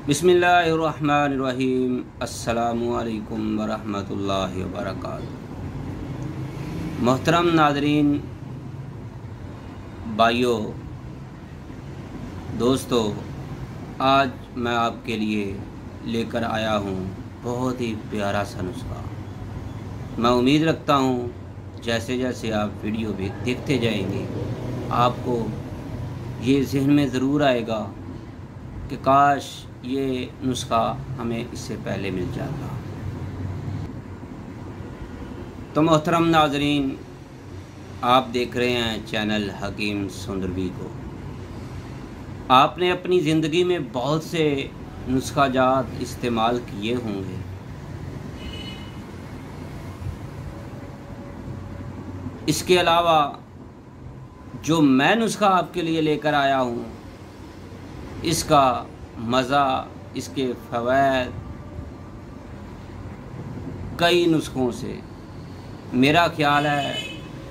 बिस्मिल्लाहिर्रहमानिर्रहीम। अस्सलामुअलैकुम वरहमतुल्लाहि वबरकातुहू। मोहतरम नाज़रीन, भाइयों, दोस्तों, आज मैं आपके लिए लेकर आया हूँ बहुत ही प्यारा सा नुस्खा। मैं उम्मीद रखता हूँ जैसे जैसे आप वीडियो भी देखते जाएंगे आपको ये ज़हन में ज़रूर आएगा कि काश ये नुस्खा हमें इससे पहले मिल जाता। तो मोहतरम नाज़रीन, आप देख रहे हैं चैनल हकीम सुंदरवी को। आपने अपनी ज़िंदगी में बहुत से नुस्खा जात इस्तेमाल किए होंगे। इसके अलावा जो मैं नुस्खा आपके लिए लेकर आया हूँ, इसका मज़ा, इसके फ़वाइद कई नुस्खों से, मेरा ख्याल है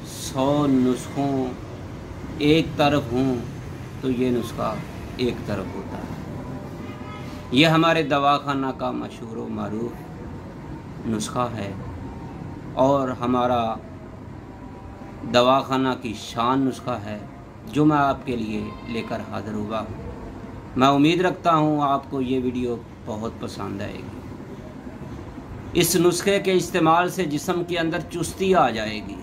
100 नुस्खों एक तरफ हूँ तो ये नुस्खा एक तरफ होता है। ये हमारे दवाखाना का मशहूर व मारूफ नुस्खा है और हमारा दवाखाना की शान नुस्खा है जो मैं आपके लिए लेकर हाज़िर हुआ हूँ। मैं उम्मीद रखता हूँ आपको ये वीडियो बहुत पसंद आएगी। इस नुस्खे के इस्तेमाल से जिस्म के अंदर चुस्ती आ जाएगी।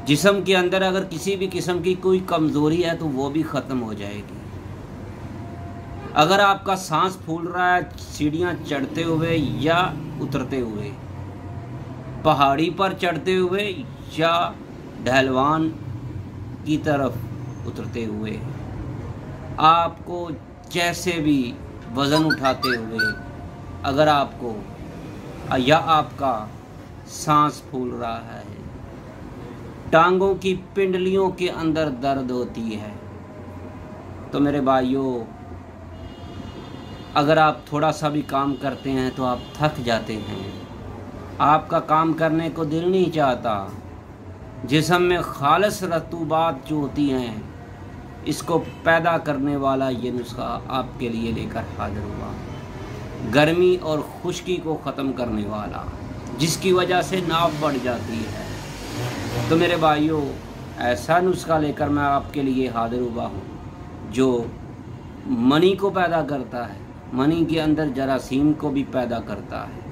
जिस्म के अंदर अगर किसी भी किस्म की कोई कमज़ोरी है तो वो भी ख़त्म हो जाएगी। अगर आपका सांस फूल रहा है सीढ़ियाँ चढ़ते हुए या उतरते हुए, पहाड़ी पर चढ़ते हुए या ढलवान की तरफ उतरते हुए, आपको जैसे भी वज़न उठाते हुए अगर आपको या आपका सांस फूल रहा है, टांगों की पिंडलियों के अंदर दर्द होती है, तो मेरे भाइयों, अगर आप थोड़ा सा भी काम करते हैं तो आप थक जाते हैं, आपका काम करने को दिल नहीं चाहता, जिस्म में खालिस रतूबात जो होती हैं, इसको पैदा करने वाला ये नुस्खा आपके लिए लेकर हाजिर हुआ। गर्मी और खुश्की को ख़त्म करने वाला, जिसकी वजह से नाप बढ़ जाती है। तो मेरे भाइयों, ऐसा नुस्खा लेकर मैं आपके लिए हाजिर हुआ हूँ जो मनी को पैदा करता है, मनी के अंदर जरासीम को भी पैदा करता है।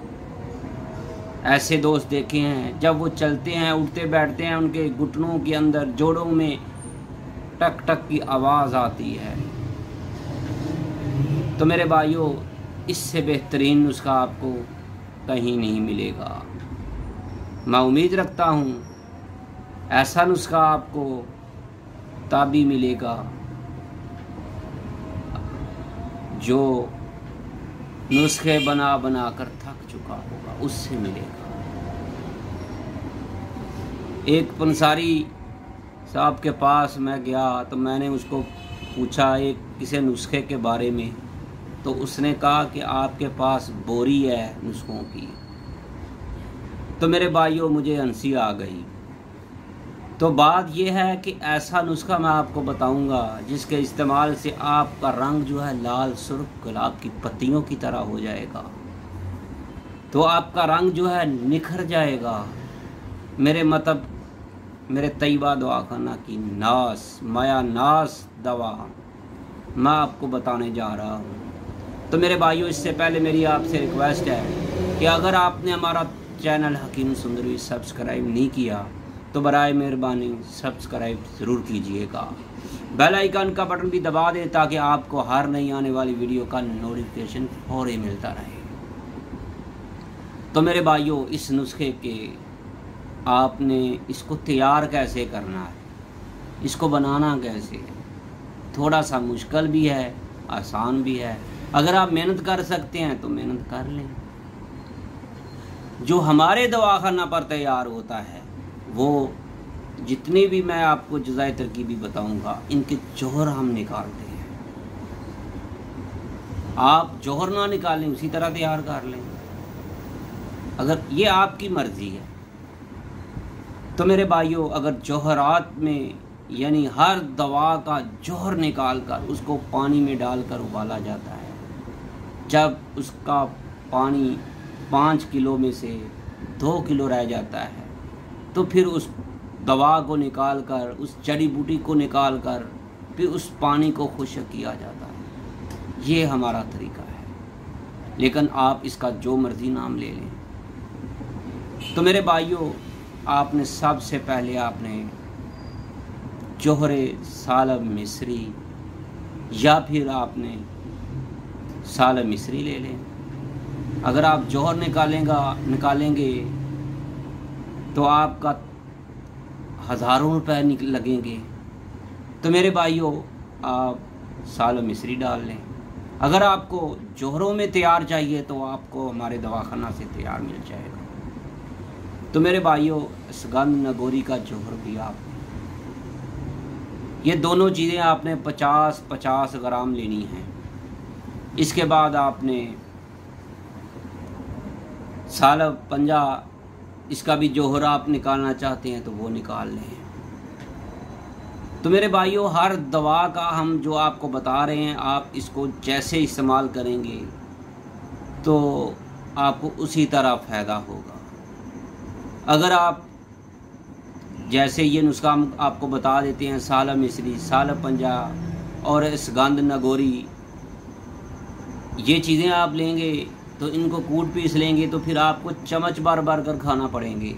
ऐसे दोस्त देखे हैं जब वो चलते हैं, उठते बैठते हैं, उनके घुटनों के अंदर, जोड़ों में टक टक की आवाज़ आती है। तो मेरे भाइयों, इससे बेहतरीन नुस्खा आपको कहीं नहीं मिलेगा। मैं उम्मीद रखता हूँ ऐसा नुस्खा आपको तभी मिलेगा जो नुस्खे बना बना कर थक चुका होगा, उससे मिलेगा। एक पंसारी साहब के पास मैं गया तो मैंने उसको पूछा एक किसी नुस्खे के बारे में, तो उसने कहा कि आपके पास बोरी है नुस्खों की। तो मेरे भाइयों, मुझे हंसी आ गई। तो बात यह है कि ऐसा नुस्खा मैं आपको बताऊंगा जिसके इस्तेमाल से आपका रंग जो है लाल सुर्ख गुलाब की पत्तियों की तरह हो जाएगा, तो आपका रंग जो है निखर जाएगा। मेरे तैयबा दवाखाना की नास, माया नास दवा मैं आपको बताने जा रहा हूँ। तो मेरे भाइयों, इससे पहले मेरी आपसे रिक्वेस्ट है कि अगर आपने हमारा चैनल हकीम सुंदरवी सब्सक्राइब नहीं किया तो बराए मेहरबानी सब्सक्राइब ज़रूर कीजिएगा। बेल आइकन का बटन भी दबा दें ताकि आपको हर नई आने वाली वीडियो का नोटिफिकेशन फौरी मिलता रहे। तो मेरे भाइयों, इस नुस्खे के आपने इसको तैयार कैसे करना है, इसको बनाना कैसे है, थोड़ा सा मुश्किल भी है, आसान भी है। अगर आप मेहनत कर सकते हैं तो मेहनत कर लें। जो हमारे दवाखाना पर तैयार होता है वो जितनी भी मैं आपको जुज़ाई तरकीबी बताऊंगा, इनके जौहर हम निकालते हैं। आप जौहर ना निकालें, उसी तरह तैयार कर लें, अगर ये आपकी मर्ज़ी है। तो मेरे भाइयों, अगर जौहरात में यानी हर दवा का जौहर निकाल कर उसको पानी में डालकर उबाला जाता है। जब उसका पानी 5 किलो में से 2 किलो रह जाता है तो फिर उस दवा को निकाल कर, उस जड़ी बूटी को निकाल कर फिर उस पानी को खुश्क किया जाता है। ये हमारा तरीका है, लेकिन आप इसका जो मर्ज़ी नाम ले लें। तो मेरे भाइयों, आपने सबसे पहले आपने जौहरे सालब मिस्री या फिर आपने सालब मिस्री ले लें। अगर आप जौहर निकालेंगे तो आपका हज़ारों रुपए लगेंगे। तो मेरे भाइयों, आप सालब मिस्री डाल लें। अगर आपको जौहरों में तैयार चाहिए तो आपको हमारे दवाखाना से तैयार मिल जाएगा। तो मेरे भाइयों, सुगंध नगोरी का जौहर भी आप, ये दोनों चीज़ें आपने 50-50 ग्राम लेनी हैं। इसके बाद आपने सालब पंजा, इसका भी जौहर आप निकालना चाहते हैं तो वो निकाल लें। तो मेरे भाइयों, हर दवा का हम जो आपको बता रहे हैं, आप इसको जैसे इस्तेमाल करेंगे तो आपको उसी तरह फ़ायदा होगा। अगर आप जैसे ये नुस्खा हम आपको बता देते हैं, सालब मिस्री, सालब पंजा और सुगंध नगोरी, ये चीज़ें आप लेंगे तो इनको कूट पीस लेंगे तो फिर आपको चम्मच भर भर कर खाना पड़ेंगे।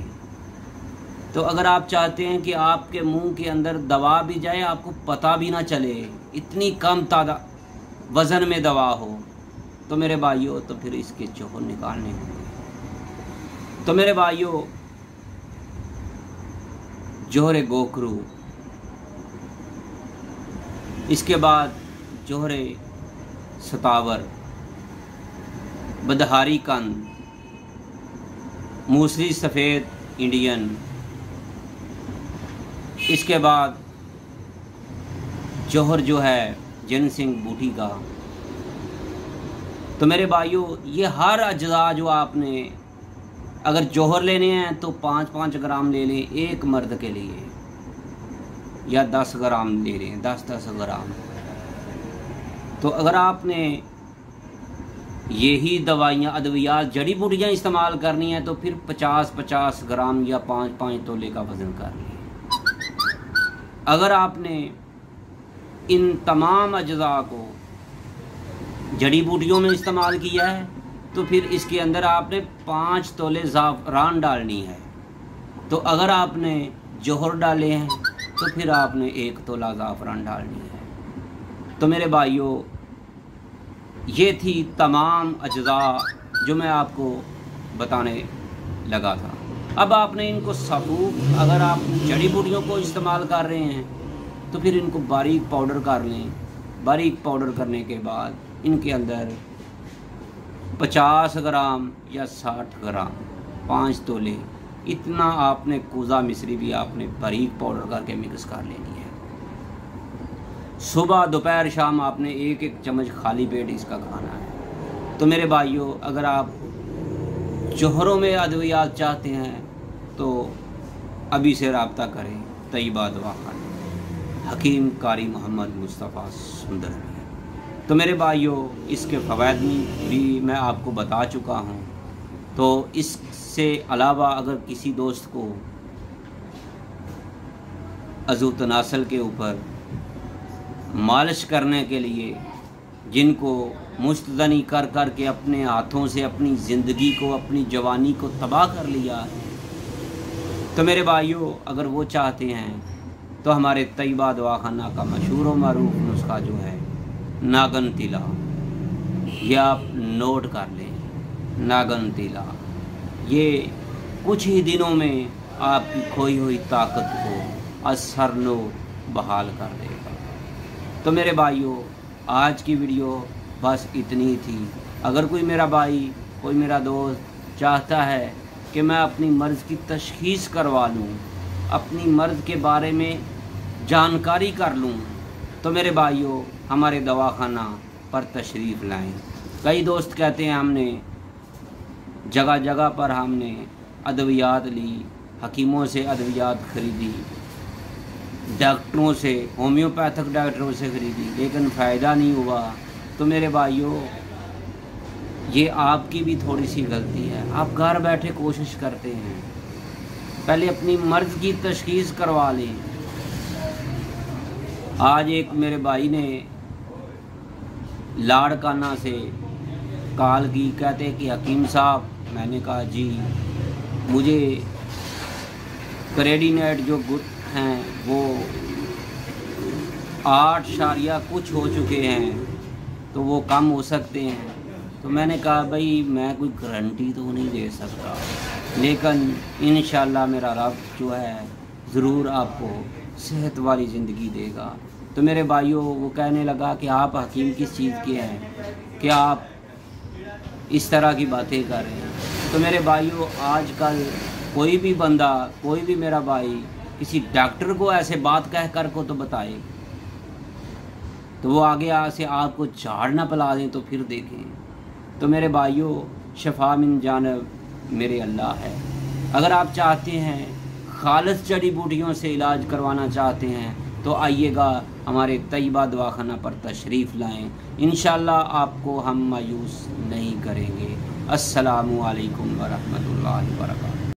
तो अगर आप चाहते हैं कि आपके मुंह के अंदर दवा भी जाए, आपको पता भी ना चले, इतनी कम तादाद वज़न में दवा हो, तो मेरे भाइयों तो फिर इसके जौहर निकालने होंगे। तो मेरे भाइयों, जौहरे गोखरू, इसके बाद जौहरे सतावर, बदहारी कंद, मूसली सफ़ेद इंडियन, इसके बाद जौहर जो है जिनसिंग बूटी का। तो मेरे भाइयों, ये हर अज्जा जो आपने अगर जौहर लेने हैं तो 5-5 ग्राम ले लें एक मर्द के लिए, या 10 ग्राम ले लें, 10-10 ग्राम। तो अगर आपने यही दवाइयाँ, अद्वियात, जड़ी बूटियाँ इस्तेमाल करनी है तो फिर 50-50 ग्राम या 5-5 तोले का वज़न कर लें। अगर आपने इन तमाम अज्जा को जड़ी बूटियों में इस्तेमाल किया है तो फिर इसके अंदर आपने 5 तोले ज़ाफ़रान डालनी है। तो अगर आपने जौहर डाले हैं तो फिर आपने 1 तोला ज़ाफ़रान डालनी है। तो मेरे भाइयों, ये थी तमाम अज्जा जो मैं आपको बताने लगा था। अब आपने इनको साबुत, अगर आप जड़ी बूटियों को इस्तेमाल कर रहे हैं तो फिर इनको बारीक पाउडर कर लें। बारीक पाउडर करने के बाद इनके अंदर 50 ग्राम या 60 ग्राम, 5 तोले, इतना आपने कूज़ा मिस्री भी आपने बारीक पाउडर करके मिक्स कर लेनी है। सुबह दोपहर शाम आपने 1-1 चम्मच खाली पेट इसका खाना है। तो मेरे भाइयों, अगर आप जौहरों में अद्वियात चाहते हैं तो अभी से रब्ता करें तैयबा दवाखाना, हकीम कारी मोहम्मद मुस्तफ़ा सुंदर। तो मेरे भाइयों, इसके फ़वाइद भी मैं आपको बता चुका हूँ। तो इससे अलावा अगर किसी दोस्त को अज़ू तनासल के ऊपर मालिश करने के लिए, जिनको मुस्तदनी कर कर के अपने हाथों से अपनी ज़िंदगी को, अपनी जवानी को तबाह कर लिया है, तो मेरे भाइयों अगर वो चाहते हैं तो हमारे तैयबा दवाखाना का मशहूर व मारूफ नुस्खा जो है नागन तिला, ये आप नोट कर लें। नागन तिला ये कुछ ही दिनों में आपकी खोई हुई ताकत को असरनो बहाल कर देगा। तो मेरे भाइयों, आज की वीडियो बस इतनी ही थी। अगर कोई मेरा भाई, कोई मेरा दोस्त चाहता है कि मैं अपनी मर्ज़ की तशख़ीस करवा लूँ, अपनी मर्ज़ के बारे में जानकारी कर लूँ, तो मेरे भाइयों हमारे दवाखाना पर तशरीफ़ लाएं। कई दोस्त कहते हैं हमने जगह जगह पर हमने अद्वियात ली, हकीमों से अद्वियात ख़रीदी, डॉक्टरों से, होम्योपैथिक डॉक्टरों से ख़रीदी, लेकिन फ़ायदा नहीं हुआ। तो मेरे भाइयों, ये आपकी भी थोड़ी सी गलती है। आप घर बैठे कोशिश करते हैं, पहले अपनी मर्ज़ की तशख़ीस करवा लें। आज एक मेरे भाई ने लाड़काना से कॉल की, कहते कि हकीम साहब, मैंने कहा जी, मुझे क्रेडिनेट जो हैं वो 8 कुछ हो चुके हैं, तो वो कम हो सकते हैं। तो मैंने कहा भाई मैं कोई गारंटी तो नहीं दे सकता, लेकिन इंशाल्लाह मेरा रब जो है ज़रूर आपको सेहत वाली ज़िंदगी देगा। तो मेरे भाइयों, वो कहने लगा कि आप हकीम किस चीज़ के हैं, क्या आप इस तरह की बातें कर रहे हैं। तो मेरे भाइयों, आजकल कोई भी बंदा, कोई भी मेरा भाई किसी डॉक्टर को ऐसे बात कह कर को तो बताए, तो वो आगे से आपको झाड़ ना पिला दें तो फिर देखें। तो मेरे भाइयों, शफा मिन जानिब मेरे अल्लाह है। अगर आप चाहते हैं खालिस जड़ी बूटियों से इलाज करवाना चाहते हैं, तो आइएगा हमारे तैयबा दवाखाना पर तशरीफ़ लाएं। इंशाअल्लाह आपको हम मायूस नहीं करेंगे। अस्सलामु अलैकुम व रहमतुल्लाहि व बरकातहू।